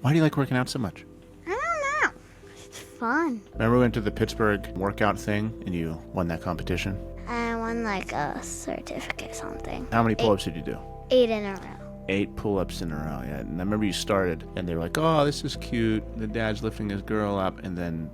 Why do you like working out so much? I don't know. It's fun. Remember we went to the Pittsburgh workout thing and you won that competition? I won like a certificate or something. How many pull-ups did you do? 8 in a row. 8 pull-ups in a row, yeah. And I remember you started, and they were like, oh, this is cute. The dad's lifting his girl up, and then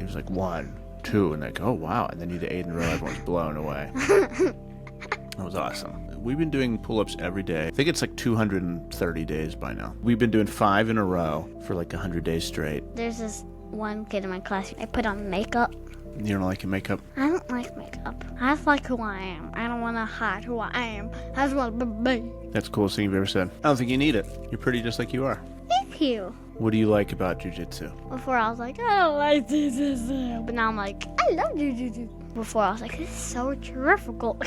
it was like 1, 2, and like, oh, wow. And then you did 8 in a row. Everyone's blown away. That was awesome. We've been doing pull-ups every day. I think it's like 230 days by now. We've been doing 5 in a row for like 100 days straight. There's this one kid in my class. I put on makeup. You don't like your makeup? I don't like makeup. I just like who I am. I don't want to hide who I am. I just want to be. That's the coolest thing you've ever said. I don't think you need it. You're pretty just like you are. Thank you. What do you like about Jiu Jitsu? Before I was like, I don't like Jiu Jitsu. But now I'm like, I love Jiu Jitsu. Before I was like, this is so difficult.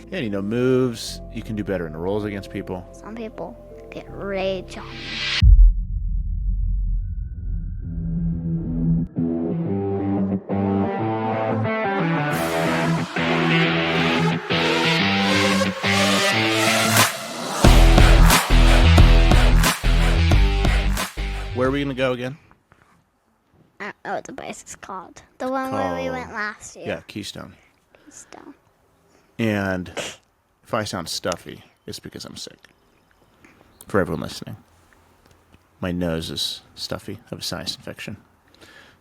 Yeah, you know, moves. You can do better in the rolls against people. Some people get rage on me. Where are we going to go again? I don't know what the place is called. The one where we went last year. Yeah, Keystone. Keystone. And if I sound stuffy, it's because I'm sick. For everyone listening. My nose is stuffy. I have a sinus infection.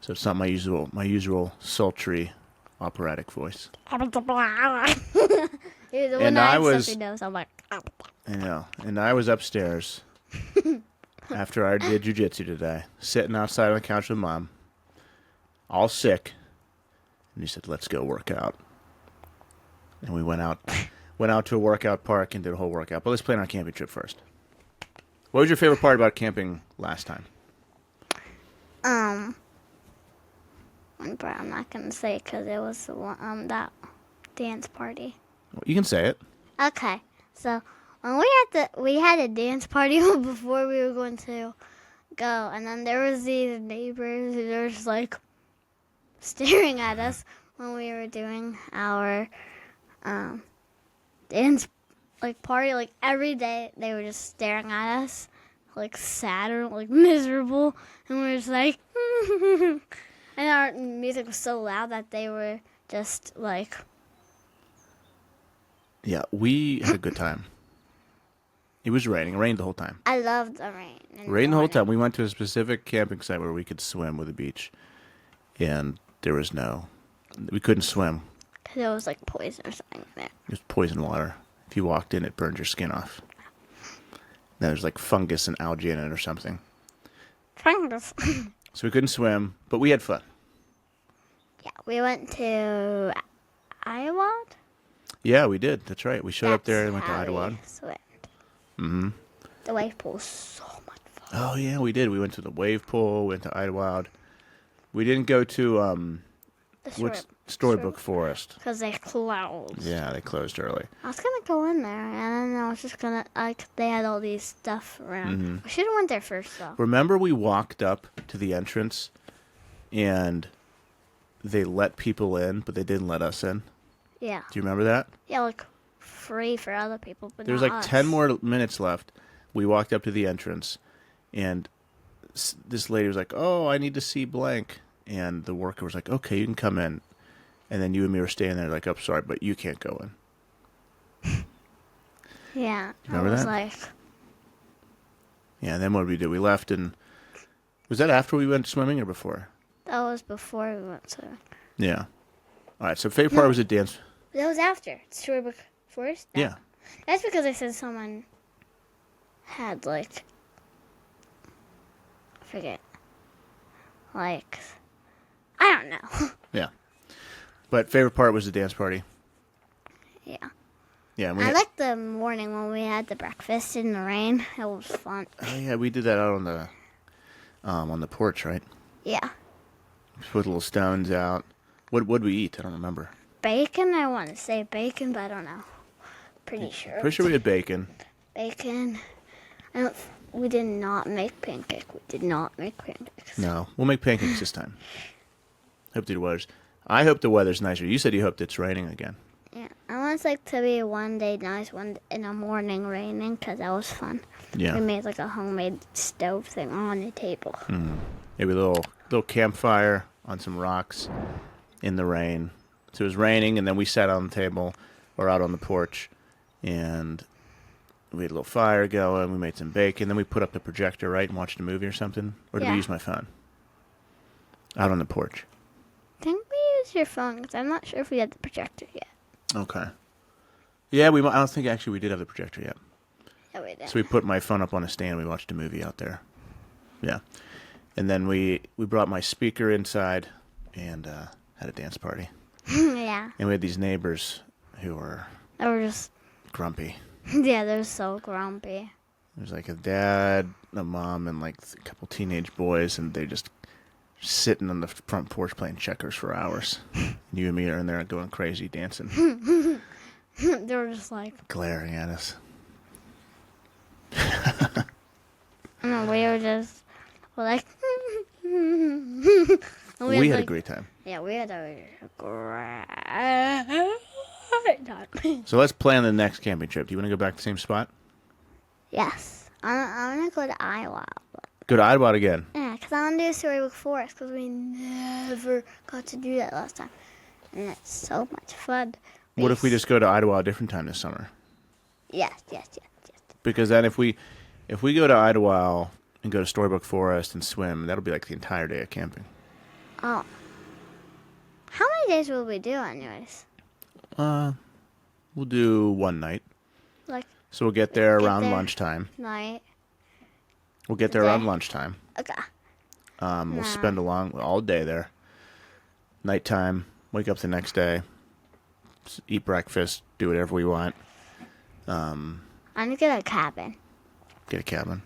So it's not my usual sultry operatic voice. You're the one And that I has was- stuffy nose. I'm like, I know. And I was upstairs after I did jiu-jitsu today, sitting outside on the couch with Mom, all sick. And he said, let's go work out. And we went out to a workout park and did a whole workout. But let's plan our camping trip first. What was your favorite part about camping last time? one part I'm not gonna say because it was the one, that dance party. Well, you can say it. Okay, so when we had a dance party before we were going to go, and then there was these neighbors who were just like staring at us when we were doing our dance like party. Like every day they were just staring at us like sad or like miserable, and we were just like and our music was so loud that they were just like, Yeah, we had a good time. It was raining. It rained the whole time. I loved the rain. Rained the whole time. We went to a specific camping site where we could swim with a beach. And we couldn't swim. Because it was like poison or something there. It was poison water. If you walked in, it burned your skin off. There's like fungus and algae in it or something. Fungus. So we couldn't swim, but we had fun. Yeah, we went to Iowa. Yeah, we did. That's right. We showed up there and went to Idaho. Mm-hmm. The wave pool was so much fun. Oh, yeah, we did. We went to the wave pool, went to Idaho. We didn't go to Storybook Forest. Because they closed. Yeah, they closed early. I was going to go in there, and then I was just going to, they had all these stuff around. Mm-hmm. We should have went there first, though. Remember we walked up to the entrance and they let people in, but they didn't let us in? Yeah. Do you remember that? Yeah, like free for other people, but There's not like us. 10 more minutes left. We walked up to the entrance and this lady was like, oh, I need to see blank. And the worker was like, okay, you can come in. And then you and me were staying there like, oh, sorry, but you can't go in. Yeah. Remember I was that? like, Yeah, and then what did we do? We left and... Was that after we went swimming or before? that was before we went swimming. Yeah. All right, so favorite part was a dance. That was after. Storybook Forest? No. Yeah. That's because I said someone had, like, I forget. Like, I don't know. Yeah. But favorite part was the dance party. Yeah. Yeah. And I liked the morning when we had the breakfast in the rain. It was fun. Oh, yeah, we did that out on the porch, right? Yeah. Put little stones out. What would we eat? I don't remember. Bacon? I want to say bacon, but I don't know. Pretty sure. Pretty sure we had bacon. Bacon. We did not make pancake. We did not make pancakes. No, we'll make pancakes this time. I hope the weather's nicer. You said you hoped it's raining again. Yeah. I want like to be one day nice, one in the morning raining, because that was fun. Yeah. We made like a homemade stove thing on the table. Maybe a little campfire on some rocks in the rain. So it was raining, and then we sat on the table or out on the porch, and we had a little fire going. We made some bacon. Then we put up the projector, right, and watched a movie or something. Or did we Yeah. use my phone? Out on the porch. I think we used your phone, because I'm not sure if we had the projector yet. Okay. Yeah, I don't think actually we did have the projector yet. Yeah, we did. So we put my phone up on a stand. We watched a movie out there. Yeah. And then we brought my speaker inside and had a dance party. Yeah. And we had these neighbors who were They were just, grumpy. yeah, they're so grumpy. There's like a dad, a mom, and like a couple teenage boys, and they just sitting on the front porch playing checkers for hours. You and me are in there going crazy, dancing, They were just like, glaring at us. and we were just, we're like, and We had a like- great time. Yeah, we had a great time. So let's plan the next camping trip. Do you want to go back to the same spot? Yes. I want to go to Iowa. Go to Idlewild again. Yeah, because I want to do Storybook Forest, because we never got to do that last time. And it's so much fun. What if we just go to Idlewild a different time this summer? Yes. Because then if we go to Idlewild and go to Storybook Forest and swim, that'll be like the entire day of camping. Oh. How many days will we do anyways? We'll do one night. Like, So we'll get there Get around there. lunchtime. night? We'll get there Okay. around lunchtime. Okay. We'll Nah. spend all day there. Nighttime, wake up the next day, eat breakfast, do whatever we want. I'm going to get a cabin. Get a cabin.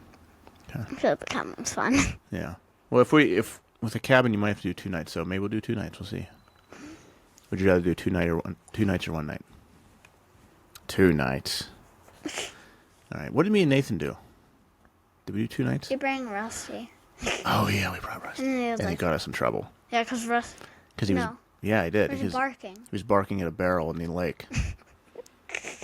I feel like the cabin's fun. Yeah. Well, if with a cabin, you might have to do 2 nights. So maybe we'll do 2 nights. We'll see. Would you rather do 2 nights or 1 night? 2 nights. All right. What did me and Nathan do? Did we do 2 nights? You bring Rusty. Oh yeah, we brought Rusty. And he was And he like, got us in trouble yeah, because Rusty because he was. No. Yeah, he did. was He barking. was barking at a barrel in the lake.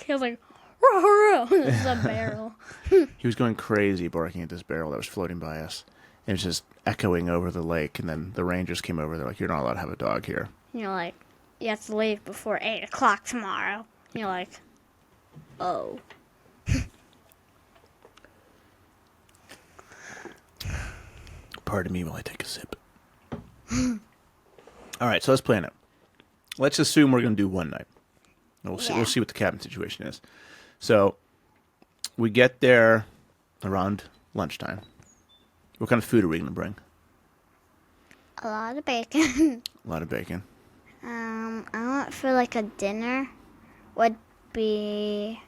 He was like, row, row. This is a barrel. He was going crazy barking at this barrel that was floating by us. It was just echoing over the lake, and then the rangers came over. They're like, "You're not allowed to have a dog here." And you're like, you have to leave before 8 o'clock tomorrow. And you're like, oh. Pardon me while I take a sip. All right, so let's plan it. Let's assume we're going to do 1 night. We'll see. Yeah. We'll see what the cabin situation is. So we get there around lunchtime. What kind of food are we going to bring? A lot of bacon. A lot of bacon. I want for like a dinner would be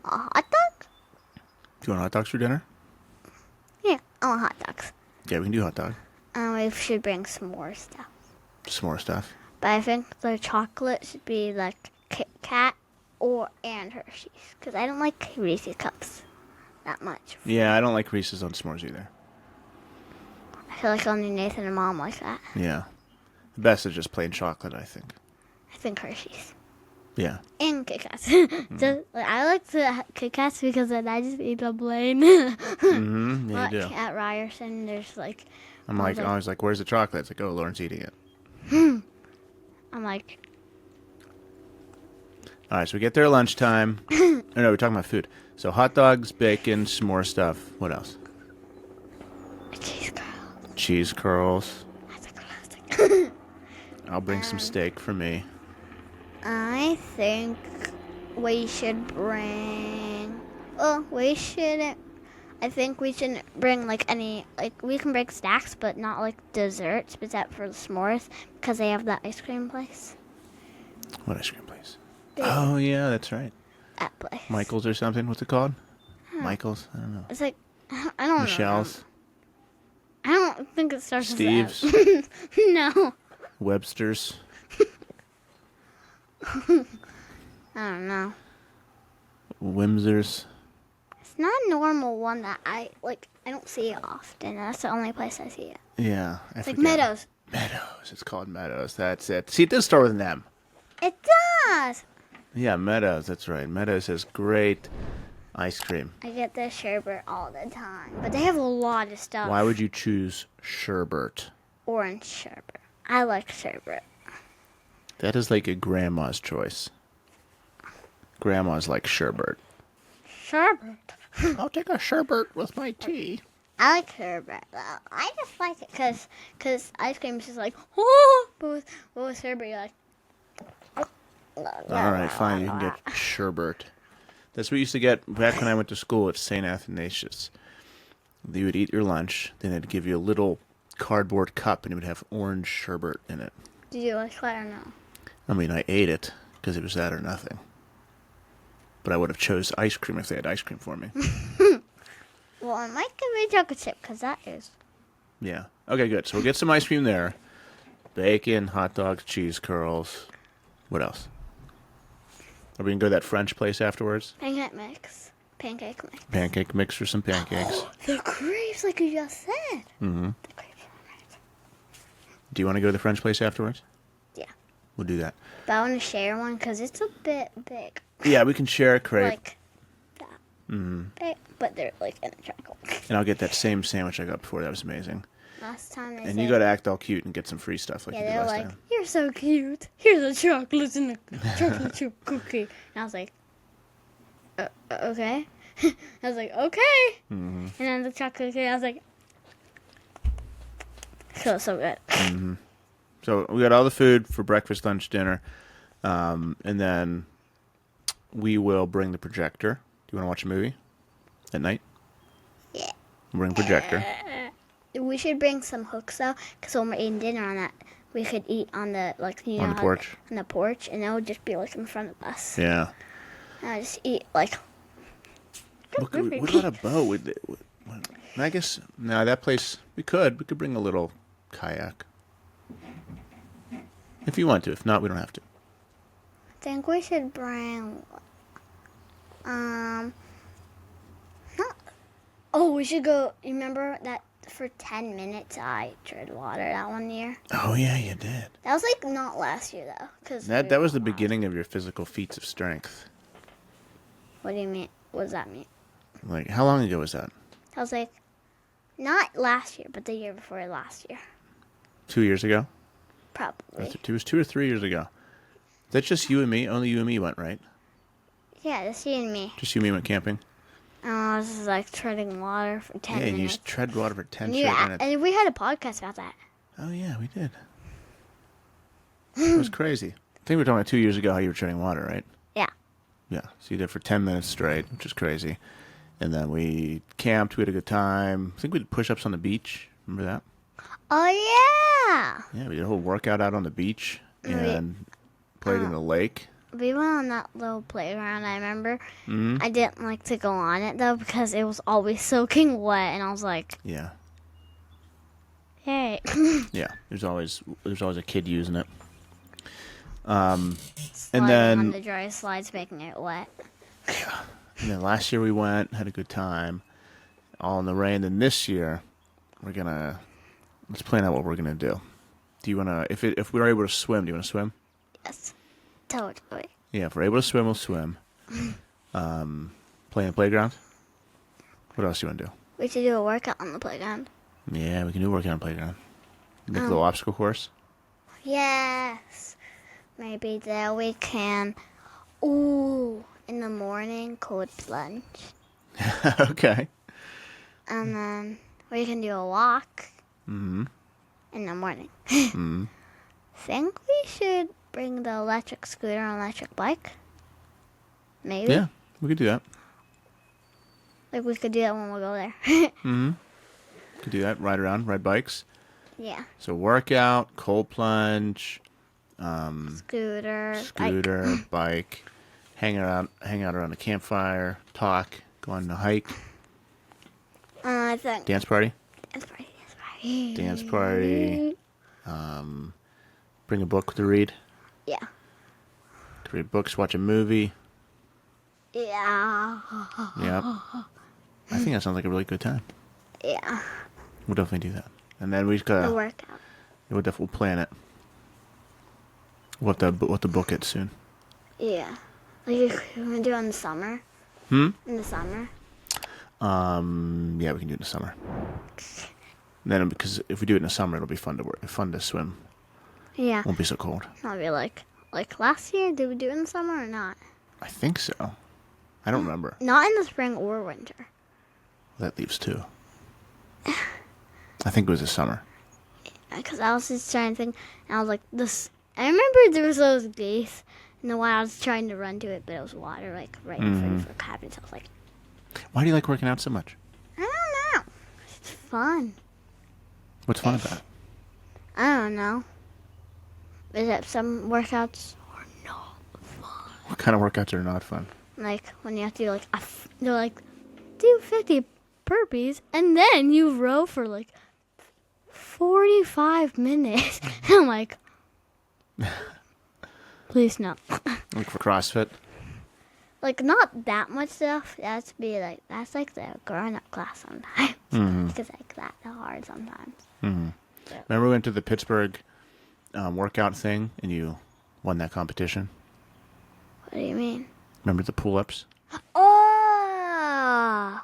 a hot dog? Do you want hot dogs for dinner? Yeah, I want hot dogs. Yeah, we can do hot dog. We should bring some more stuff. Some more stuff. But I think the chocolate should be like Kit Kat and Hershey's. Because I don't like Reese's Cups that much. Yeah, I don't like Reese's on s'mores either. I feel like only Nathan and Mom like that. Yeah. The best is just plain chocolate, I think. I think Hershey's. Yeah. And Kit Kats. I like the Kit Kats because then I just eat the plain. Mm-hmm. Yeah, you do. At Ryerson, there's like... I'm like, I was like, where's the chocolate? It's like, oh, Lauren's eating it. I'm like... All right, so we get there at lunchtime. Oh, no, we're talking about food. So hot dogs, bacon, some more stuff. What else? Cheese curls. Cheese curls. That's a classic. I'll bring some steak for me. I think we should bring... Well, we shouldn't... I think we shouldn't bring, like, any... Like, we can bring snacks, but not, like, desserts, except for the s'mores, because they have that ice cream place. What ice cream place? Oh, yeah, that's right. That place. Michael's or something. What's it called? Michael's? I don't know. It's like... I don't Michelle's? know. I don't think it starts Steve's? with that. No. Webster's? I don't know. Wimser's? It's not a normal one that I don't see it often. That's the only place I see it. Yeah. I It's like forget. Meadows. Meadows. It's called Meadows. That's it. See, it does start with an M. It Meadows. Yeah, Meadows. That's right. Meadows has great ice cream. I get the sherbet all the time, but they have a lot of stuff. Why would you choose sherbet? Orange sherbet. I like sherbet. That is like a grandma's choice. Grandma's like sherbet. Sherbet. I'll take a sherbet with my tea. I like sherbet though. I just like it because ice cream is just like, oh, but with sherbet you're like, All right, fine. You can get sherbet. That's what you used to get back when I went to school at St. Athanasius. You would eat your lunch, then they'd give you a little cardboard cup, and it would have orange sherbet in it. Did you like that or no? I mean, I ate it because it was that or nothing. But I would have chose ice cream if they had ice cream for me. Well, I might give me chocolate chip because that is. Yeah. Okay, good. So we'll get some ice cream there. Bacon, hot dogs, cheese curls. What else? Are we going to go to that French place afterwards? Pancake mix. Pancake mix. Pancake mix for some pancakes. The crepes, like you just said. Mm-hmm. The crepes are nice. Do you want to go to the French place afterwards? Yeah. We'll do that. But I want to share one because it's a bit big. Yeah, we can share a crepe. Like that. Mm-hmm. But they're like in a triangle. And I'll get that same sandwich I got before. That was amazing. Last time they And said, you got to act all cute and get some free stuff like you did they're last like, time. you're so cute. Here's a chocolate and a chocolate chip cookie. And I was like, okay. I was like, okay. Mm-hmm. And then the chocolate cookie, I was like, feels so good. Mm-hmm. So we got all the food for breakfast, lunch, dinner. And then we will bring the projector. Do you want to watch a movie at night? Yeah. Bring a projector. We should bring some hooks though, because when we're eating dinner on that, we could eat on the On the porch. On the porch, and it would just be like in front of us. Yeah. And I just eat like. What about a boat? I guess no. That place we could bring a little kayak if you want to. If not, we don't have to. I think we should bring. Oh, we should go. You remember that for 10 minutes I tread water that one year? Oh yeah, you did. That was like not last year though, because That was the beginning of your physical feats of strength. What do you mean? What does that mean? Like how long ago was that? That was like not last year, but the year before last year, 2 years ago. probably. It was 2 or 3 years ago. That's just you and me. Only you and me went, right? Yeah, just you and me. Just you and me went camping. I was just like treading water for 10 minutes. Yeah, you tread water for 10 and straight minutes. and we had a podcast about that. Oh yeah, we did. It was crazy. I think we were talking about 2 years ago how you were treading water, right? Yeah. Yeah. So you did for 10 minutes straight, which is crazy. And then we camped. We had a good time. I think we did push-ups on the beach. Remember that? Oh yeah. Yeah, we did a whole workout out on the beach and played in the lake. We went on that little playground, I remember. Mm-hmm. I didn't like to go on it, though, because it was always soaking wet, and I was like, Yeah. hey. Yeah. There's always a kid using it. Sliding and then on the dry slides, making it wet. And then last year we went, had a good time, all in the rain. Then this year, let's plan out what we're gonna do. Do you wanna, if we're able to swim, do you wanna swim? Yes. Totally. Yeah, if we're able to swim, we'll swim. Play in the playground. What else do you wanna do? We should do a workout on the playground. Yeah, we can do work on the playground. Make a little obstacle course. Yes. Maybe there we can. Ooh, in the morning, cold plunge. Okay. And then we can do a walk. Mm-hmm. In the morning. Mm-hmm. Think we should bring the electric scooter and electric bike? Maybe. Yeah, we could do that. Like we could do that when we go there. Mm-hmm. Could do that. Ride around, ride bikes. Yeah. So workout, cold plunge, Scooter. bike, hang out around a campfire, talk, go on a hike, I think. dance party, Dance party. bring a book to read. Yeah. To read books, watch a movie. Yeah. Yep. I think that sounds like a really good time. Yeah. We'll definitely do that. And then we'll The workout. plan it. We'll have to book it soon. Yeah. Like, if you want to do it in the summer? Hmm? In the summer? Yeah, we can do it in the summer. Then, because if we do it in the summer, it'll be fun to swim. Yeah. Won't be so cold. I'll be like last year, did we do it in the summer or not? I think so. I don't remember. Not in the spring or winter. That leaves 2. I think it was the summer. Because I was just trying to think, and I was like, this. I remember there was those geese in the wild. I was trying to run to it, but it was water, like, right in front of our cabin. So I was like, Why do you like working out so much? I don't know. It's fun. What's fun about it? I don't know. Is that some workouts are not fun? What kind of workouts are not fun? Like, when you have to do, like, they're like, do 50 burpees, and then you row for, like, 45 minutes. I'm like, please no. Like for CrossFit? Like, not that much stuff. That's like the grown-up class sometimes. Because like that hard sometimes. Mm-hmm. Yeah. Remember we went to the Pittsburgh workout thing and you won that competition? What do you mean? Remember the pull-ups? Oh!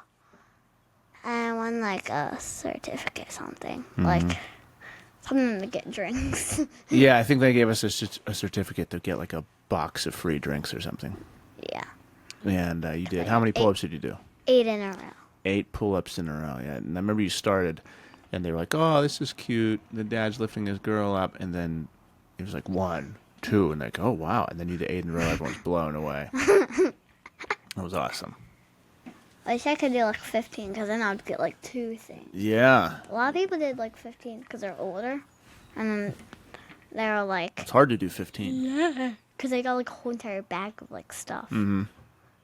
I won like a certificate, something. Like something to get drinks. Yeah, I think they gave us a certificate to get like a box of free drinks or something. Yeah. And you did. How many pull-ups did you do? 8 in a row. 8 pull-ups in a row, yeah. And I remember you started, and they were like, oh, this is cute. The dad's lifting his girl up. And then it was like 1, 2, and like, oh, wow. And then you did 8 in a row. Everyone's blown away. That was awesome. I wish I could do like 15, because then I'd get like 2 things. Yeah. A lot of people did like 15 because they're older. And then they were like, It's hard to do 15. yeah. Because they got like a whole entire bag of like stuff. Mm-hmm.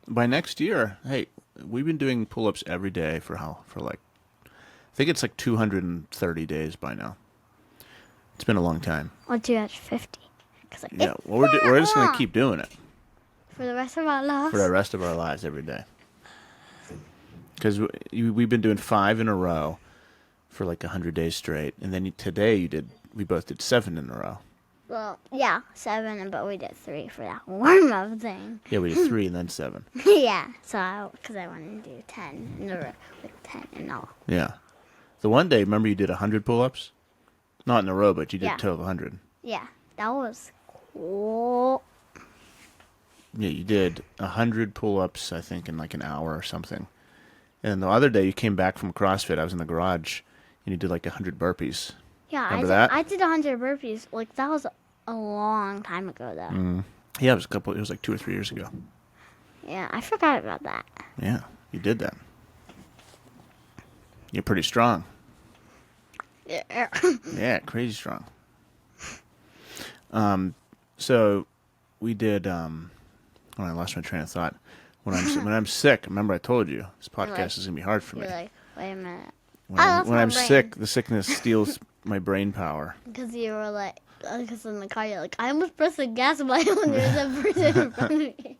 By next year, hey, we've been doing pull-ups every day for like, I think it's like 230 days by now. It's been a long time. I'll do that 50. Cause like, Yeah, it's well, we're just going to long. keep doing it For the rest of our lives. for the rest of our lives every day. Because we've been doing 5 in a row for like 100 days straight. And then today we both did 7 in a row. Well, yeah, 7, but we did 3 for that warm-up thing. Yeah, we did 3 and then 7. Yeah, so because I wanted to do 10 in a row, like 10 in all. Yeah. The one day, remember you did 100 pull-ups? Not in a row, but you did Yeah. a total of 100. Yeah, that was cool. Yeah, you did 100 pull-ups, I think, in like an hour or something. And the other day, you came back from CrossFit. I was in the garage, and you did like 100 burpees. Yeah, Remember that? I did 100 burpees. Like, that was a long time ago, though. Yeah, it was like 2 or 3 years ago. Yeah, I forgot about that. Yeah, you did that. You're pretty strong. Yeah. Yeah, crazy strong. So we did. Oh, I lost my train of thought. When I'm sick, remember I told you this podcast is gonna be hard for me. You're like, wait a minute. When lost my I'm brain. sick, the sickness steals my brain power. Because you were like, because in the car, you're like, I almost pressed the gas button when there's a person in front of me.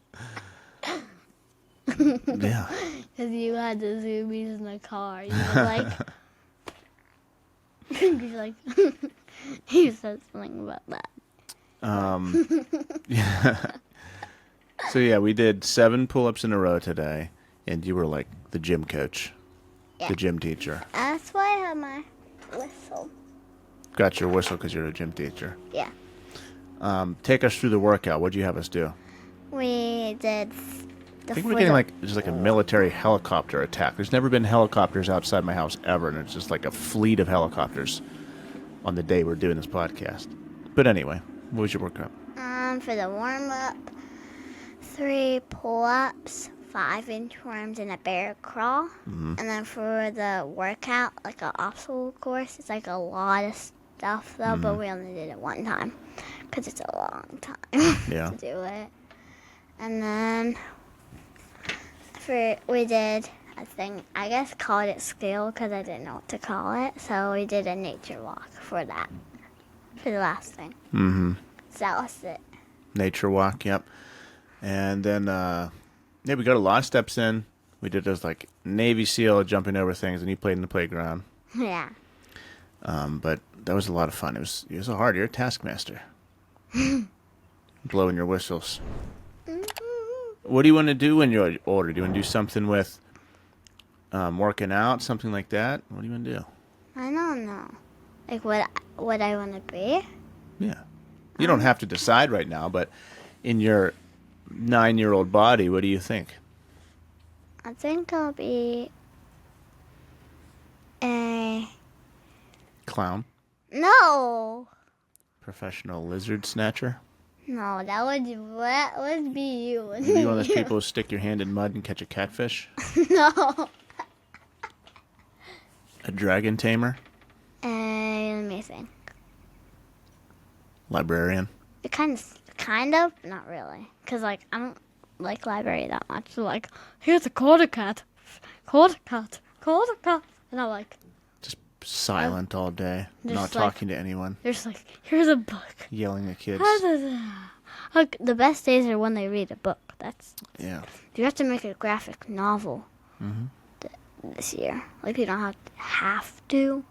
Yeah. Because you had the zoomies in the car. You were like, you're like, you said something about that. Yeah. So yeah, we did 7 pull-ups in a row today, and you were like the gym coach, Yeah. the gym teacher. That's why I have my whistle. Got your whistle because you're a gym teacher. Yeah. Take us through the workout. What'd you have us do? We did I think we're getting like just like a military helicopter attack. There's never been helicopters outside my house ever, and it's just like a fleet of helicopters on the day we're doing this podcast. But anyway, what was your workout? For the warm-up, 3 pull-ups, 5 inchworms, and a bear crawl. And then for the workout, like an obstacle course, it's like a lot of stuff, though, but we only did it one time because it's a long time Yeah. to do it. And then we did a thing, I guess called it skill because I didn't know what to call it. So we did a nature walk for that, for the last thing. Mm-hmm. So that was it. Nature walk, yep. And then, yeah, we got a lot of steps in. We did those like Navy SEAL jumping over things, and you played in the playground. Yeah. But that was a lot of fun. It was hard. You're a taskmaster. Blowing your whistles. What do you want to do when you're older? Do you want to do something with working out, something like that? What do you want to do? I don't know. Like what I want to be? Yeah. You don't have to decide right now, but in your 9-year-old body, what do you think? I think I'll be a... Clown? No! Professional lizard snatcher? No, that would be you. Are you one of those people who stick your hand in mud and catch a catfish? No. A dragon tamer? Let me think. Librarian? Kind of, not really. Because, like, I don't like library that much. So, like, here's a quarter cat. Quarter cat. Quarter cat. And I'm like... Just silent all day, Just not like- talking to anyone, They're just like, here's a book. yelling at kids. Look, the best days are when they read a book. Yeah. You have to make a graphic novel this year. Like, you don't have to,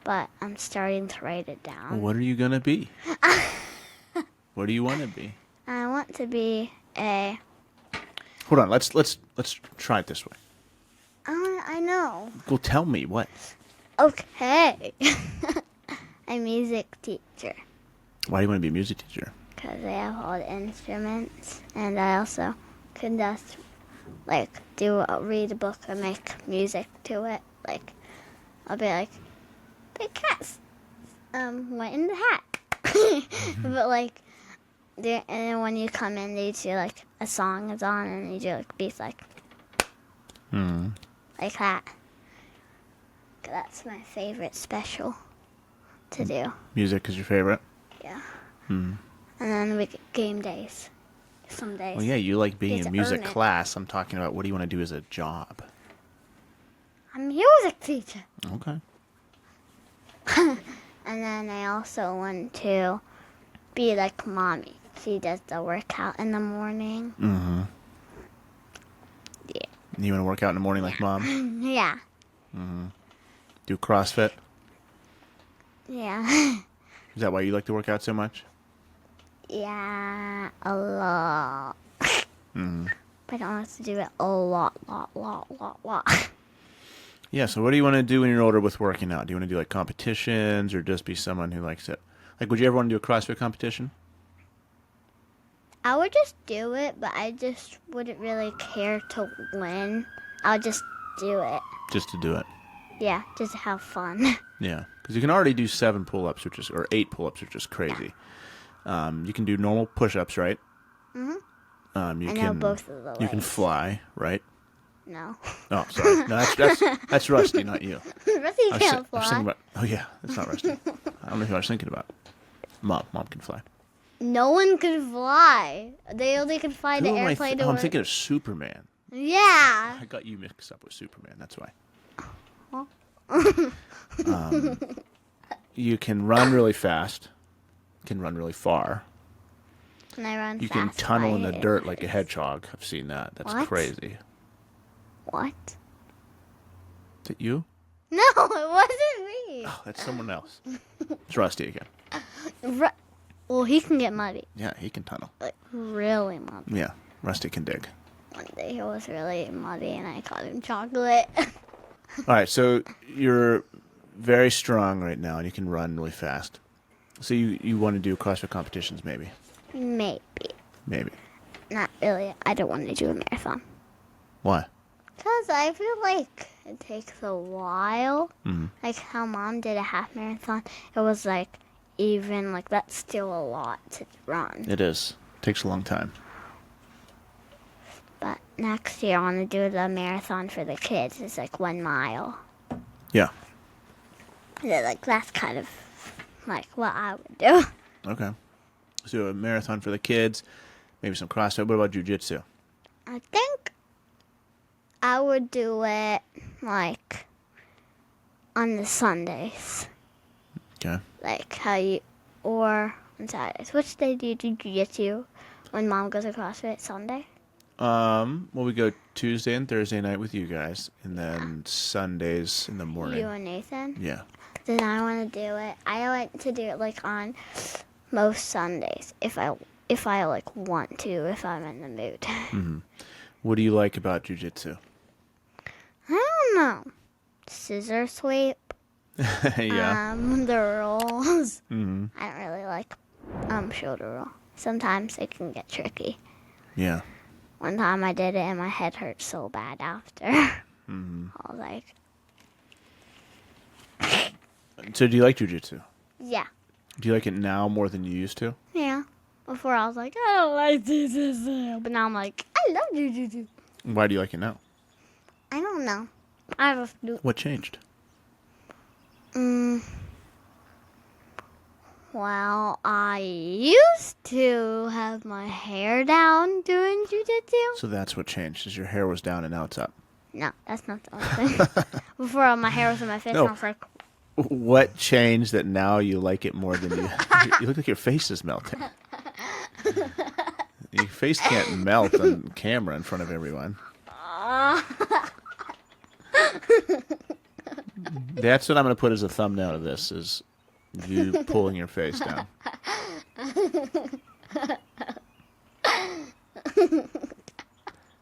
but I'm starting to write it down. Well, what are you going to be? What do you want to be? I want to be a... Hold on, let's try it this way. I know. Go tell me what. Okay. A music teacher. Why do you want to be a music teacher? Because I have all the instruments, and I also can just, like, read a book and make music to it. Like, I'll be like, the cats went in the hat. But, like, and then when you come in, they do, like, a song is on, and you do, like, beats, like that. 'Cause that's my favorite special to do. Music is your favorite? Yeah. And then we get game days. Some days. Well, yeah, you like being Get in to music earn it. class. I'm talking about what do you want to do as a job? I'm a music teacher. Okay. And then I also want to be like Mommy. She does the workout in the morning. Mm-hmm. Yeah. You want to work out in the morning like Mom? Yeah. Do CrossFit? Yeah. Is that why you like to work out so much? Yeah. A lot. But I don't have to do it a lot. Yeah, so what do you want to do when you're older with working out? Do you want to do like competitions or just be someone who likes it? Like, would you ever want to do a CrossFit competition? I would just do it, but I just wouldn't really care to win. I would just do it. Just to do it. Yeah, just to have fun. Yeah, because you can already do 7 pull-ups, or 8 pull-ups, which is crazy. You can do normal push-ups, right? Mhm. You I can, know both of the You can ways. fly, right? No. Oh, sorry. No, that's Rusty, not you. Rusty I was can't fly. thinking about. Oh yeah, that's not Rusty. I don't know who I was thinking about. Mom can fly. No one can fly. They only can fly the Who am I airplane. I'm thinking of Superman. Yeah. I got you mixed up with Superman. That's why. Huh? You can run really fast. Can run really far. Can I run You fast? can tunnel in the by dirt like a hedgehog. I've seen that. That's What? crazy. What? Is it you? No, it wasn't me. Oh, that's someone else. It's Rusty again. Well, he can get muddy. Yeah, he can tunnel. Like, really muddy. Yeah, Rusty can dig. One day he was really muddy and I called him chocolate. All right, so you're very strong right now and you can run really fast. So you want to do CrossFit competitions maybe? Maybe. Not really. I don't want to do a marathon. Why? Because I feel like it takes a while. Mm-hmm. Like how Mom did a half marathon. It was like even, like that's still a lot to run. It is. Takes a long time. But next year I want to do the marathon for the kids. It's like 1 mile. Yeah. Yeah, like that's kind of like what I would do. Okay. So a marathon for the kids, maybe some CrossFit. What about Jiu Jitsu? I think I would do it like on the Sundays. Okay. Like how you, or on Saturdays. Which day do you do Jiu-Jitsu when Mom goes to CrossFit? Sunday? Well, we go Tuesday and Thursday night with you guys, and then Sundays in the morning. You and Nathan? Yeah. Then I want to do it. I want to do it like on most Sundays if I if I like want to, if I'm in the mood. What do you like about Jiu Jitsu? I don't know. Scissor sweep. Yeah. The rolls. Mm-hmm. I don't really like shoulder roll. Sometimes it can get tricky. Yeah. One time I did it and my head hurt so bad after. Mm-hmm. I was like, So do you like Jiu Jitsu? yeah. Do you like it now more than you used to? Yeah. Before I was like, I don't like jiu-jitsu. But now I'm like, I love jiu-jitsu. Why do you like it now? I don't know. I just do. What changed? Well, I used to have my hair down doing jiu-jitsu. So that's what changed, is your hair was down and now it's up. No, that's not the only thing. Before my hair was in my face, No. and I was like, What changed that now you like it more than you... You look like your face is melting. Your face can't melt on camera in front of everyone. That's what I'm going to put as a thumbnail of this, is you pulling your face down.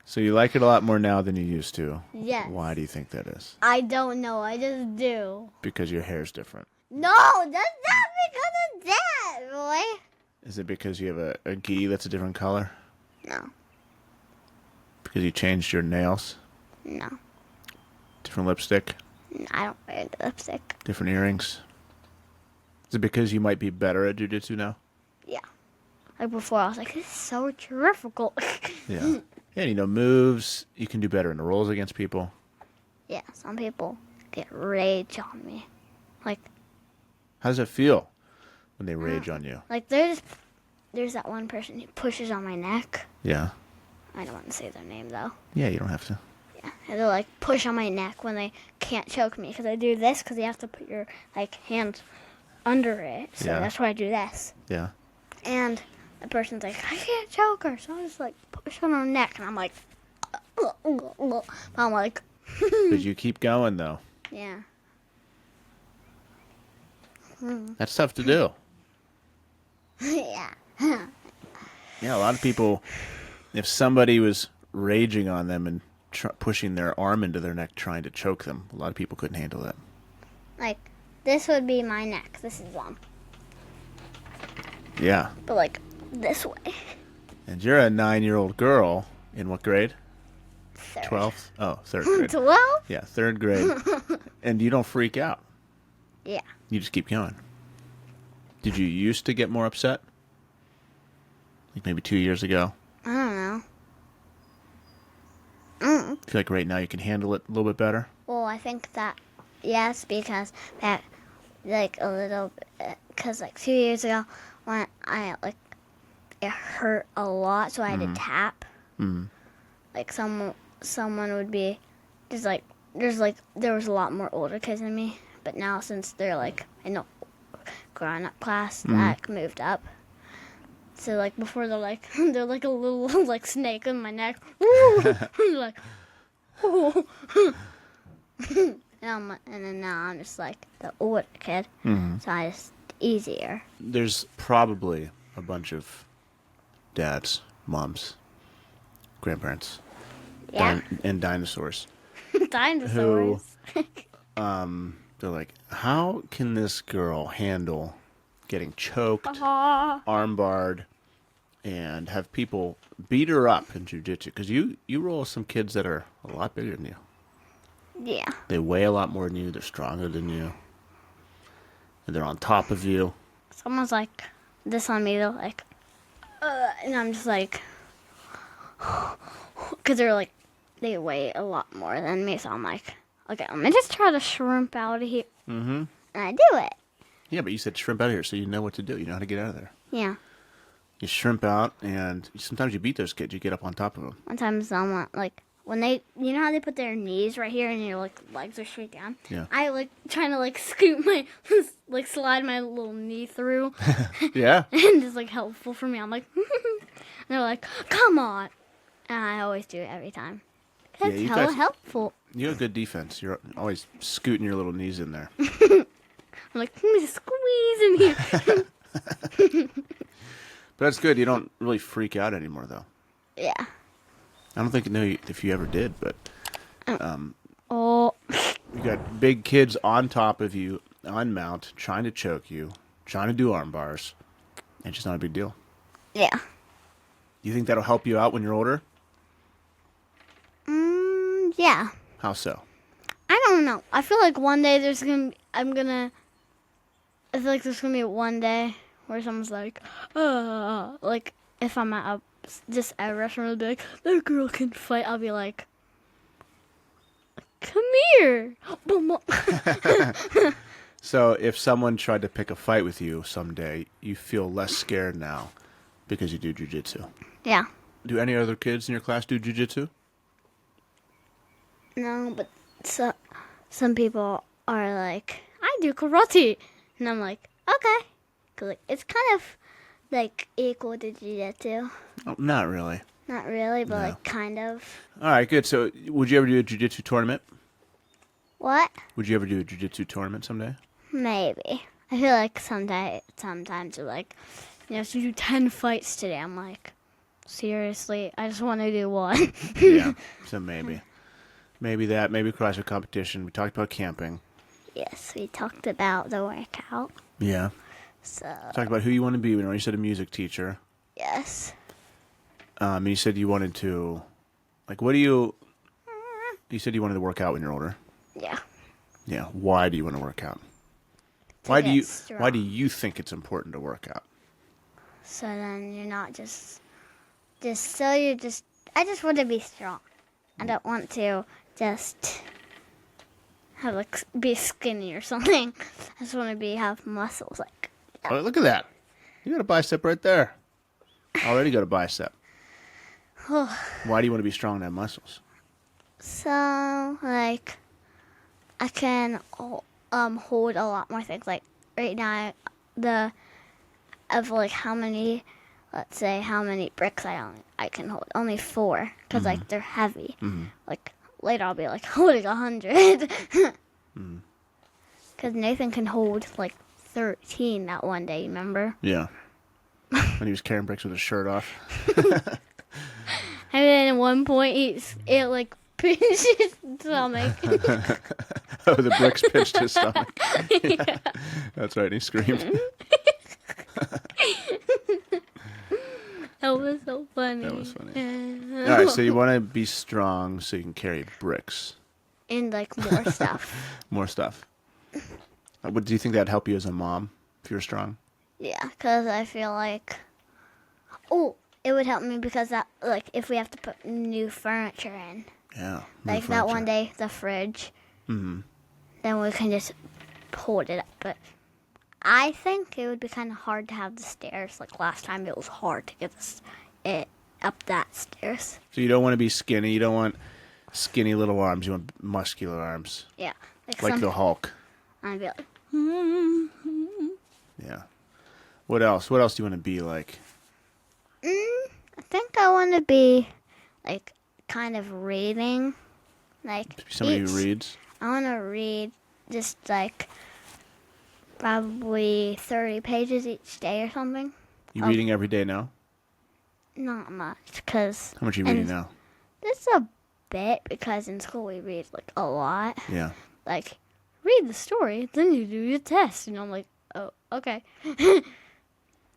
So you like it a lot more now than you used to. yes. Why do you think that is? I don't know. I just do. Because your hair's different. No, that's not because of that, boy. Is it because you have a gi that's a different color? No. Because you changed your nails? No. Different lipstick? I don't wear lipstick. Different earrings? Is it because you might be better at jiu-jitsu now? Yeah. Like before, I was like, this is so difficult. Yeah. Yeah, you know, moves. You can do better in the rolls against people. Yeah, some people get rage on me. Like How does it feel when they rage on you? there's that one person who pushes on my neck. Yeah. I don't want to say their name, though. Yeah, you don't have to. Yeah, and they'll, like, push on my neck when they can't choke me. Because I do this because you have to put your, like, hands under it. So Yeah. that's why I do this. Yeah. And the person's like, I can't choke her. So I just, like, push on her neck. And I'm like, I'm like, But you keep going, though. yeah. That's tough to do. Yeah. Yeah, a lot of people, if somebody was raging on them and pushing their arm into their neck trying to choke them, a lot of people couldn't handle that. Like, this would be my neck. This is one. Yeah. But, like, this way. And you're a 9-year-old girl in what grade? Third. 12th? Oh, third grade. 12? Yeah, third grade. And you don't freak out. Yeah. You just keep going. Did you used to get more upset? Like maybe 2 years ago? I don't know. I feel like right now you can handle it a little bit better? Well, I think that, yes, because that, like, a little bit, because, like, 2 years ago, when I, like, it hurt a lot, so I had to tap. Mm. Like, someone would be, there was a lot more older kids than me, but now since they're, like, in the grown-up class, that moved up. So, like, before they're like a little, like, snake on my neck. Like, oh. And then now I'm just, like, the older kid. Mm-hmm. So I just, easier. There's probably a bunch of dads, moms, grandparents, Yeah. and dinosaurs. Dinosaurs. They're like, how can this girl handle getting choked, Aw. armbarred, and have people beat her up in jiu-jitsu? Because you roll some kids that are a lot bigger than you. Yeah. They weigh a lot more than you. They're stronger than you. And they're on top of you. Someone's like this on me, they're like, and I'm just like, because they're like, they weigh a lot more than me, so I'm like, okay, let me just try to shrimp out of here. Mm-hmm. And I do it. Yeah, but you said shrimp out of here, so you know what to do. You know how to get out of there. Yeah. You shrimp out, and sometimes you beat those kids. You get up on top of them. One time someone, like, when they, you know how they put their knees right here and your, like, legs are straight down? Yeah. I, like, trying to, like, scoot my, like, slide my little knee through. Yeah. And it's, like, helpful for me. I'm like, and they're like, come on. And I always do it every time. Yeah, It's you hella guys- helpful. You have good defense. You're always scooting your little knees in there. I'm like, let me just squeeze in here. But that's good. You don't really freak out anymore, though. Yeah. I don't think know if you ever did, but Oh. you got big kids on top of you, on mount, trying to choke you, trying to do arm bars. It's just not a big deal. Yeah. You think that'll help you out when you're older? Yeah. How so? I don't know. I feel like one day I feel like there's gonna be one day where someone's like if I'm at just a restaurant, I'll be like, that girl can fight. I'll be like, come here. So if someone tried to pick a fight with you someday, you feel less scared now because you do jiu-jitsu. Yeah. Do any other kids in your class do jiu-jitsu? No, but some people are like, I do karate. And I'm like, okay. 'Cause like, it's kind of like equal to jiu-jitsu. Oh, not really. Not really, but No. like kind of. All right, good. So would you ever do a jiu-jitsu tournament? What? Would you ever do a jiu-jitsu tournament someday? Maybe. I feel like sometimes they're like, you have to do 10 fights today. I'm like, seriously? I just want to do one. Yeah, so maybe. Maybe that, maybe CrossFit competition. We talked about camping. Yes, we talked about the workout. Yeah. So, Talked about who you want to be. We know you said a music teacher. yes. And you said you wanted to, like, what do you said you wanted to work out when you're older. Yeah. Yeah. Why do you want to work out? To Why get do strong. you think it's important to work out? So then you're not I just want to be strong. I don't want to just have like be skinny or something. I just want to have muscles like. Oh, look at that. You got a bicep right there. Already got a bicep. Why do you want to be strong and have muscles? So like I can hold a lot more things. Like right now of like how many bricks I can hold. Only 4 because like they're heavy. Like later I'll be like holding 100. Because Nathan can hold like 13 that one day. Remember? Yeah. When he was carrying bricks with his shirt off. And then at one point it like pinched his stomach. Oh, the bricks pinched his stomach. Yeah. That's right. And he screamed. That was so funny. That was funny. All right. So you want to be strong so you can carry bricks. And like more stuff. More stuff. Do you think that'd help you as a mom if you're strong? Yeah, because I feel like, it would help me because that like if we have to put new furniture in, Yeah. like that one day the fridge, then we can just hold it up. But I think it would be kind of hard to have the stairs. Like last time, it was hard to get it up that stairs. So you don't want to be skinny. You don't want skinny little arms. You want muscular arms. Yeah, Like the Hulk. I'd be like, Yeah. What else? What else do you want to be like? I think I want to be like kind of reading, like Somebody who reads? I want to read just like probably 30 pages each day or something. You reading every day now? Not much, because How much are you reading now? just a bit, because in school we read like a lot. Yeah. Like, read the story, then you do your test. And I'm like, oh, okay.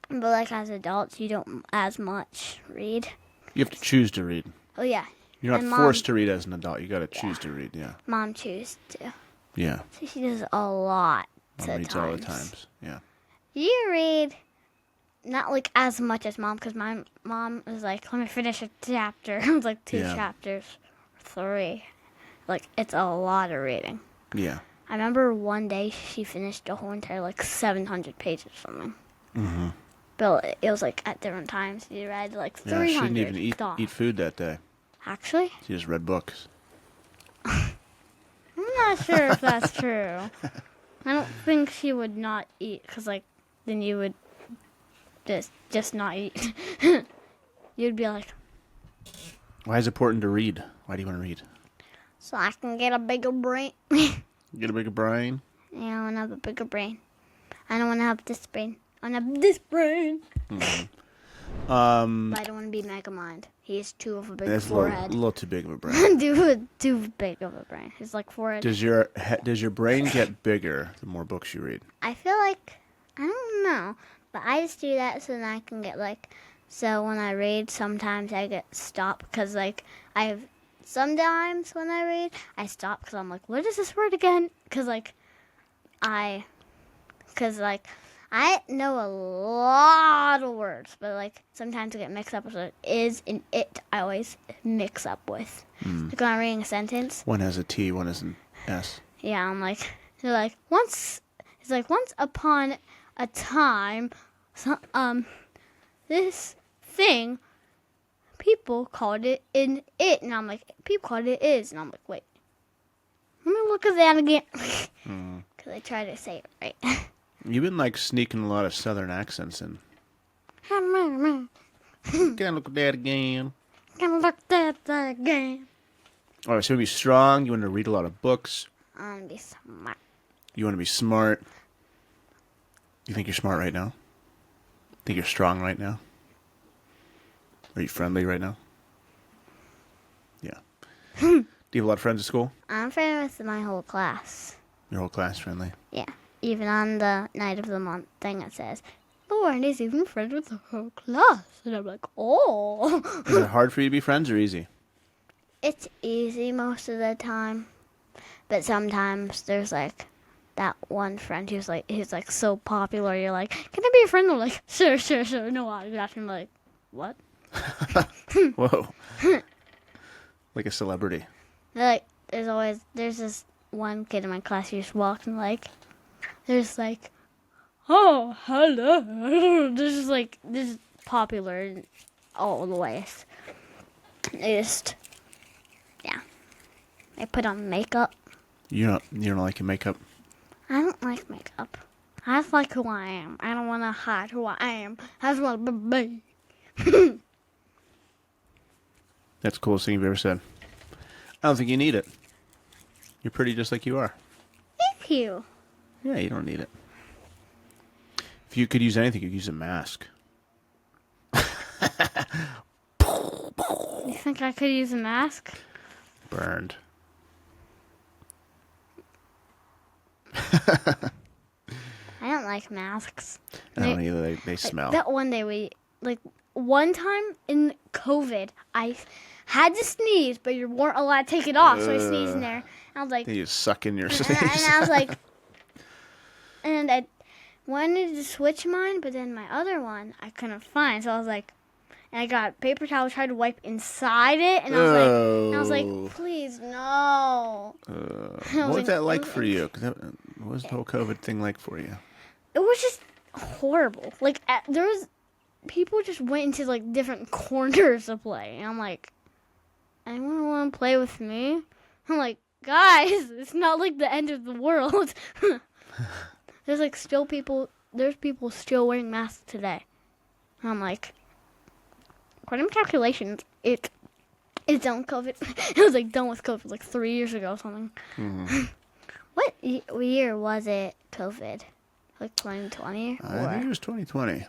But like as adults, you don't as much read. You have to choose to read. Oh yeah, You're not And forced to read as an adult. You got to choose to read. Yeah. Mom chooses to. Yeah. So she does a lot Mom of reads all the times. Yeah. You read not like as much as Mom, because my mom was like, let me finish a chapter. It was like 2 Yeah. chapters, 3. Like, it's a lot of reading. Yeah. I remember one day she finished the whole entire like 700 pages or something. Mm-hmm. But it was like at different times. She read like 300. Yeah. She didn't even Stop. eat food that day. Actually? She just read books. I'm not sure if that's true. I don't think she would not eat, because like then you would just not eat. You'd be like, Why is it important to read? Why do you want to read? so I can get a bigger brain. Get a bigger brain. Yeah, I want to have a bigger brain. I don't want to have this brain. I want to have this brain. Mm-hmm. But I don't want to be Megamind. He has too of a big That's a forehead. little too big of a brain. too big of a brain. His like forehead. Does your brain get bigger the more books you read? I feel like I don't know, but I just do that so then I can get like. So when I read, sometimes I get stopped because like I have. Sometimes when I read, I stop because I'm like, what is this word again? Because I know a lot of words, but like sometimes I get mixed up with what is and it. I always mix up with. Like when I'm reading a sentence. One has a T, one has an S. Yeah, I'm like, they're like once. It's like once upon a time, this thing. People called it in it, and I'm like, people called it is, and I'm like, wait, let me look at that again, because I try to say it right. You've been like sneaking a lot of Southern accents in. Can't look at that again. Can look at that again. All right, so you want to be strong. You want to read a lot of books. I want to be smart. You want to be smart. You think you're smart right now? Think you're strong right now? Are you friendly right now? Yeah. Do you have a lot of friends at school? I'm friendly with my whole class. Your whole class friendly? Yeah. Even on the night of the month thing, it says, Lauren is even friends with the whole class. And I'm like, oh. Is it hard for you to be friends or easy? It's easy most of the time. But sometimes there's like that one friend who's like so popular. You're like, can I be a friend? They're like, sure. No autograph. I'm like, what? Whoa. Like a celebrity. Like, there's this one kid in my class who just walked and like, there's like, oh, hello. This is popular in all the ways. They just, yeah. They put on makeup. You don't like your makeup? I don't like makeup. I just like who I am. I don't want to hide who I am. I just want to be. That's the coolest thing you've ever said. I don't think you need it. You're pretty just like you are. Thank you. Yeah, you don't need it. If you could use anything, you could use a mask. You think I could use a mask? Burned. I don't like masks. I don't either. They smell. That one day one time in COVID, I had to sneeze, but you weren't allowed to take it off, so I sneezed in there. And I was like, You suck in your and sneeze. I was like, and I wanted to switch mine, but then my other one I couldn't find, so I was like, and I got paper towel, tried to wipe inside it, and I was like, please no. What was that like for you? What was the whole COVID thing like for you? It was just horrible. Like there was people just went into like different corners to play, and I'm like, anyone want to play with me? I'm like, guys, it's not like the end of the world. There's people still wearing masks today. And I'm like, according to calculations, it's done with COVID. It was like done with COVID like 3 years ago or something. Mm-hmm. What year was it, COVID? Like 2020? I think it was 2020.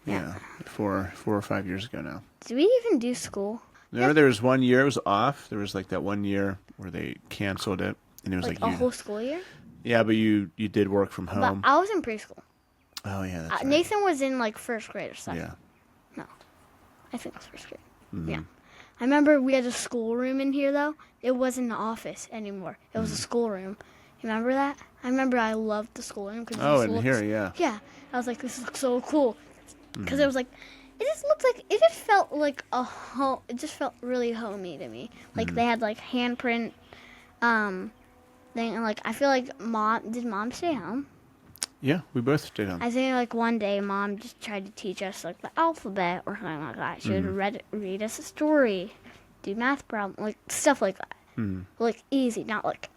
Yeah, 4 or 5 years ago now. Did we even do school? No, there was 1 year it was off. There was like that 1 year where they canceled it, and it was like a whole school year? Yeah, but you did work from home. But I was in preschool. Oh yeah, that's right. Nathan was in like first grade or something. Yeah. No, I think it was first grade. Mm-hmm. Yeah. I remember we had a schoolroom in here though. It wasn't an office anymore. It was a schoolroom. You remember that? I remember I loved the schoolroom. In here, yeah. Yeah. I was like, this looks so cool. Because it was like, it just felt like a home. It just felt really homey to me. Like they had like handprint thing. And like, I feel like did mom stay home? Yeah, we both stayed home. I think like one day mom just tried to teach us like the alphabet or something like that. She would read us a story, do math problems, like stuff like that. Like easy, not like,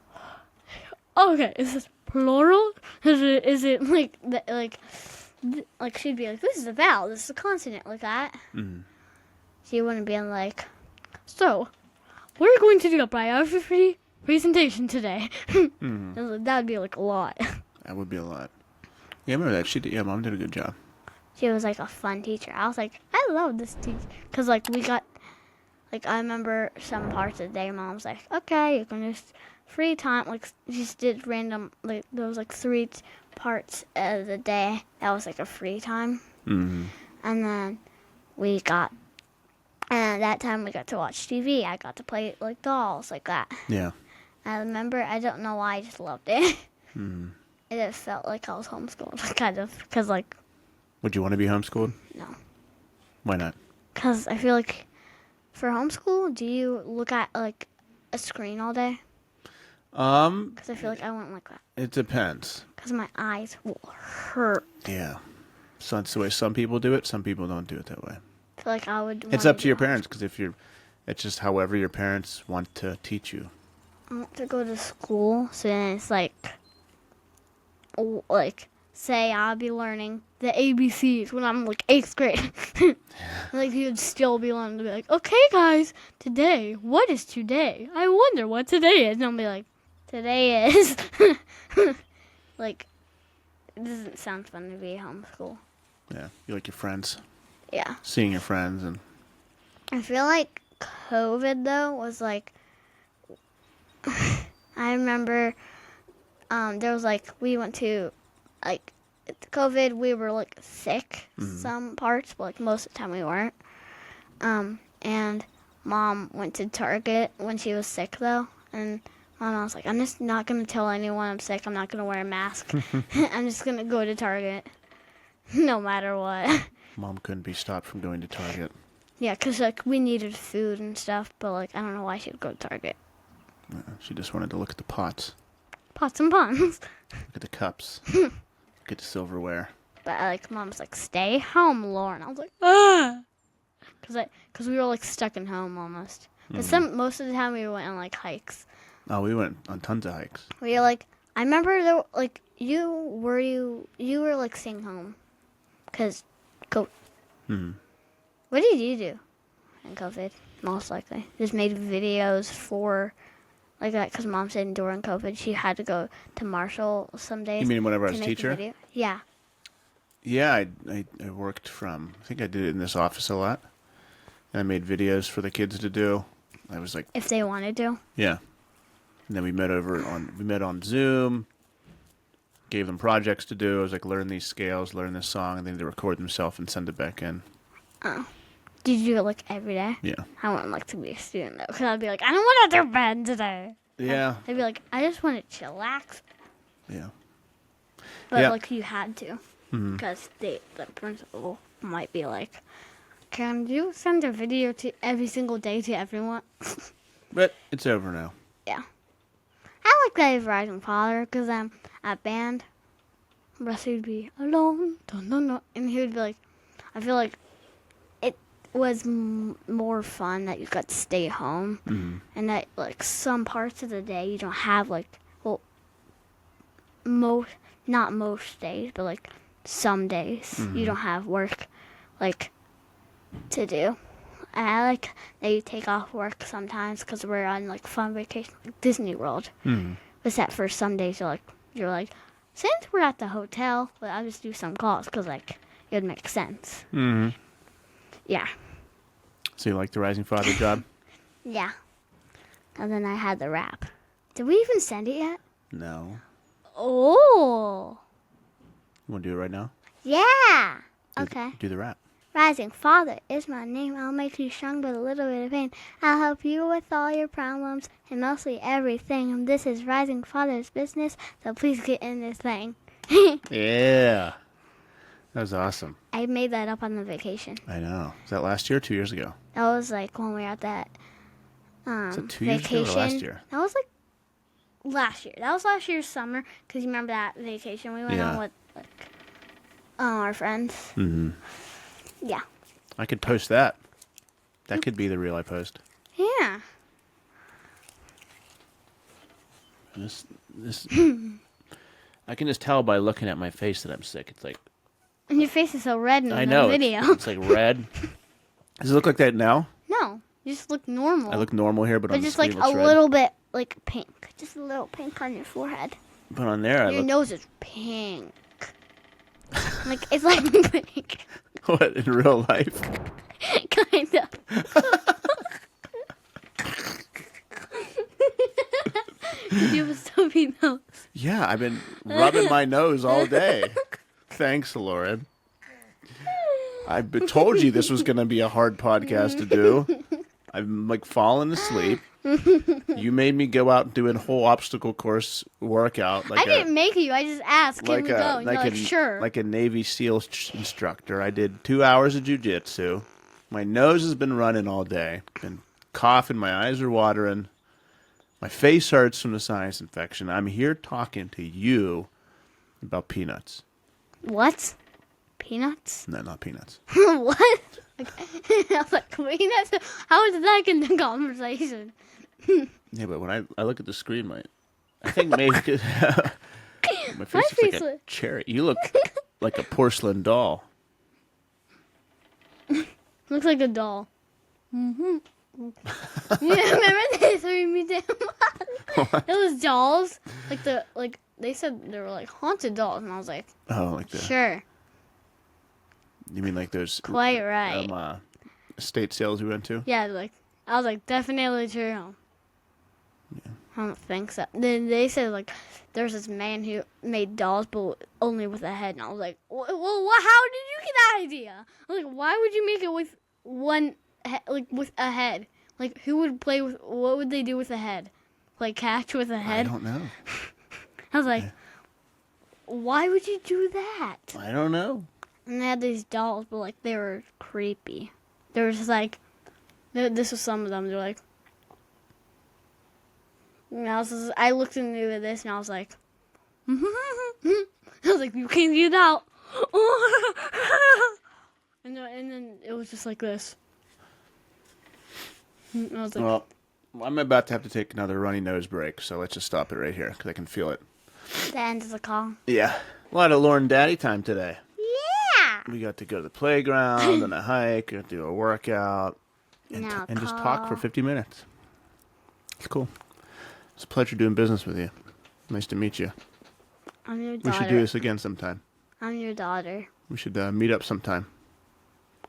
okay, is this plural? Is it like she'd be like, this is a vowel, this is a consonant, like that. She wouldn't be like, so we're going to do a biography presentation today. That would be like a lot. That would be a lot. Yeah, I remember that. Mom did a good job. she was like a fun teacher. I was like, I love this teacher because like we got like I remember some parts of the day. Mom was like, okay, you can just free time. Like she just did random like there was like three parts of the day that was like a free time, Mm-hmm. and then we got. And that time we got to watch TV. I got to play like dolls like that. Yeah. I remember. I don't know why. I just loved it. Mm-hmm. It just felt like I was homeschooled, kind of, because like Would you want to be homeschooled? no, Why not? because I feel like for homeschool, do you look at like a screen all day? Because I feel like I wouldn't like that. It depends. Because my eyes will hurt. Yeah. So that's the way some people do it. Some people don't do it that way. I feel like I would. It's up to your parents because it's just however your parents want to teach you. I want to go to school, so then it's like say I'll be learning the ABCs when I'm like 8th grade. Like you'd still be learning to be like, okay guys, today, what is today? I wonder what today is. And I'll be like, today is like it doesn't sound fun to be homeschool. Yeah. You like your friends. Yeah. Seeing your friends and I feel like COVID though was like I remember there was like we went to like COVID we were like sick some parts but like most of the time we weren't and Mom went to Target when she was sick though and Mom was like I'm just not gonna tell anyone I'm sick. I'm not gonna wear a mask. I'm just gonna go to Target no matter what. Mom couldn't be stopped from going to Target. Yeah, because like we needed food and stuff but like I don't know why she would go to Target. She just wanted to look at the pots, Pots and pans. look at the cups, look at the silverware. But like Mom's like, stay home, Lauren. I was like, ah, because we were like stuck in home almost. But most of the time we went on like hikes. Oh, we went on tons of hikes. We were like, I remember there like you were like staying home, cause COVID. What did you do in COVID? Most likely, just made videos for. Like that, because Mom said during COVID she had to go to Marshall some days. You mean whenever I was to a make a teacher? video. Yeah. Yeah, I worked from, I think I did it in this office a lot. And I made videos for the kids to do. I was like, If they wanted to. yeah. And then we met on Zoom, gave them projects to do. I was like, learn these scales, learn this song, and then they record themselves and send it back in. Oh. Did you do it like every day? Yeah. I wouldn't like to be a student though, because I'd be like, I don't want to do bed today. Yeah. I'd be like, I just want to chillax. Yeah. But Yeah. like you had to, because the principal might be like, can you send a video to every single day to everyone? But it's over now. Yeah. I like that as Rising Father, because at band, Rusty would be alone, dun, dun, dun, and he would be like, I feel like it was more fun that you got to stay home, and that like some parts of the day you don't have like, well, not most days, but like some days you don't have work like to do. And I like that you take off work sometimes because we're on like fun vacation, like Disney World. Except for some days you're like, since we're at the hotel, but I'll just do some calls because like it would make sense. Yeah, So you like the Rising Father job? yeah. And then I had the rap. Did we even send it yet? No. Oh, You want to do it right now? yeah. Okay. Do the rap. Rising Father is my name. I'll make you strong with a little bit of pain. I'll help you with all your problems and mostly everything. This is Rising Father's business, so please get in this thing. Yeah. That was awesome. I made that up on the vacation. I know. Was that last year or 2 years ago? That was like when we were at that Was it 2 years ago vacation. or last year? That was like last year. That was last year's summer because you remember that vacation we went Yeah. on with like our friends. Mm-hmm. Yeah. I could post that. That could be the reel I post. Yeah. This I can just tell by looking at my face that I'm sick. It's like, And your face is so red in I the know. video. It's like red. Does it look like that now? No, you just look normal. I look normal here, but on but the just like screen a it looks red. little bit like pink. Just a little pink on your forehead. But on there, I Your look... nose is pink. Like, it's like big. What, in real life? Kind of. Did you have a stuffy nose? Yeah, I've been rubbing my nose all day. Thanks, Lauren. Told you this was going to be a hard podcast to do. I'm like falling asleep. You made me go out and do a whole obstacle course workout. I didn't make you. I just asked, can we go? And you're like, sure. Like a Navy SEAL instructor. I did 2 hours of Jiu Jitsu. My nose has been running all day. Been coughing. My eyes are watering. My face hurts from the sinus infection. I'm here talking to you about peanuts. What? Peanuts? No, not peanuts. What? Okay. I was like, peanuts? How did that get into conversation? Yeah, but when I look at the screen, I think maybe my face looks like a cherry. You look like a porcelain doll. Looks like a doll. Mm-hmm. Yeah, remember they threw me down? Those dolls, they said they were like haunted dolls, and I was like, oh, like that. Sure. You mean like those? Quite right. Estate sales we went to? Yeah, I was like, definitely true. Yeah. I don't think so. Then they said there's this man who made dolls, but only with a head, and I was like, well, how did you get that idea? I was like, why would you make it with one? With a head. Like, who would play with... What would they do with a head? Like, catch with a head? I don't know. I was like, why would you do that? I don't know. And they had these dolls, but, they were creepy. They were just this was some of them. They're like... And I looked into this, and I was like... I was like, you can't get out. And then it was just like this. I was like, well, I'm about to have to take another runny nose break, so let's just stop it right here, because I can feel it. The end of the call. Yeah. A lot of Lauren Daddy time today. Yeah! We got to go to the playground and a hike, and do a workout, and just talk for 50 minutes. It's cool. It's a pleasure doing business with you. Nice to meet you. I'm your daughter. We should do this again sometime. I'm your daughter. We should meet up sometime.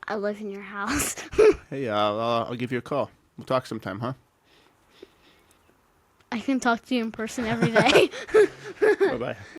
I live in your house. Hey, I'll give you a call. We'll talk sometime, huh? I can talk to you in person every day. Bye-bye.